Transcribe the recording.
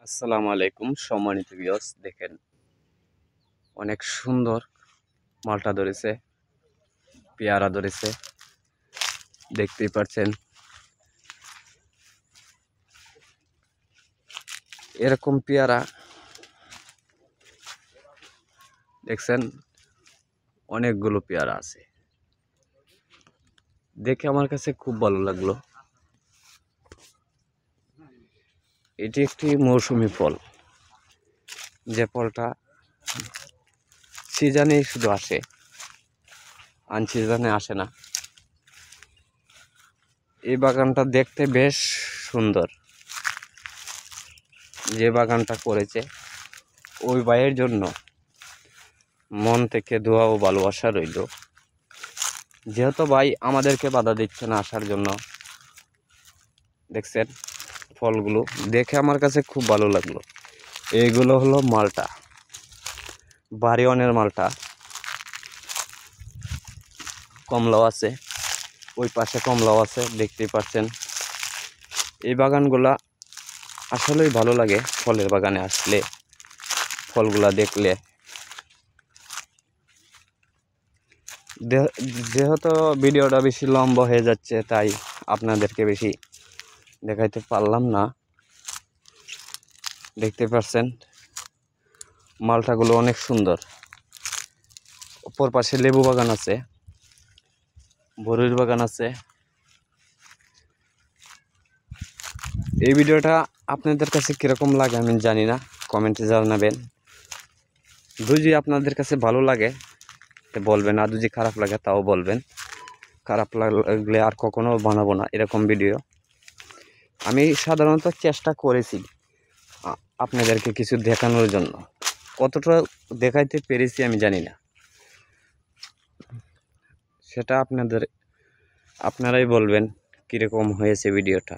আসসালামু আলাইকুম সম্মানিত ভিউয়ার্স, দেখেন অনেক সুন্দর মালটা ধরেছে, পেয়ারা ধরেছে, দেখতেই পাচ্ছেন। এরকম পেয়ারা দেখছেন, অনেকগুলো পেয়ারা আছে। দেখে আমার কাছে খুব ভালো লাগলো। এটি একটি মৌসুমী ফল, যে ফলটা সিজনেই শুধু আসে, আনসিজনে আসে না। এই বাগানটা দেখতে বেশ সুন্দর। যে বাগানটা করেছে ওই ভাইয়ের জন্য মন থেকে দোয়া ও ভালোবাসা রইল। যেহেতু ভাই আমাদেরকে বাধা দিচ্ছে না আসার জন্য। দেখছেন ফলগুলো, দেখে আমার কাছে খুব ভালো লাগলো। এইগুলো হলো মালটা, বাড়িওয়ানের মালটা। কমলাও আছে, ওই পাশে কমলাও আছে, দেখতেই পাচ্ছেন। এই বাগানগুলা আসলেই ভালো লাগে। ফলের বাগানে আসলে, ফলগুলা দেখলে। যেহেতু ভিডিওটা বেশি লম্বা হয়ে যাচ্ছে, তাই আপনাদেরকে বেশি দেখাইতে পারলাম না। দেখতে পাচ্ছেন মালটাগুলো অনেক সুন্দর। অপর পাশে লেবু বাগান আছে, বরুইর বাগান আছে। এই ভিডিওটা আপনাদের কাছে কীরকম লাগে আমি জানি না, কমেন্টে জানাবেন। যদি আপনাদের কাছে ভালো লাগে বলবেন, আর যদি খারাপ লাগে তাও বলবেন। খারাপ লাগলে আর কখনো বানাবো না এরকম ভিডিও। আমি সাধারণত চেষ্টা করেছি আপনাদেরকে কিছু দেখানোর জন্য। কতটা দেখাইতে পেরেছি আমি জানি না, সেটা আপনারাই বলবেন কীরকম হয়েছে ভিডিওটা।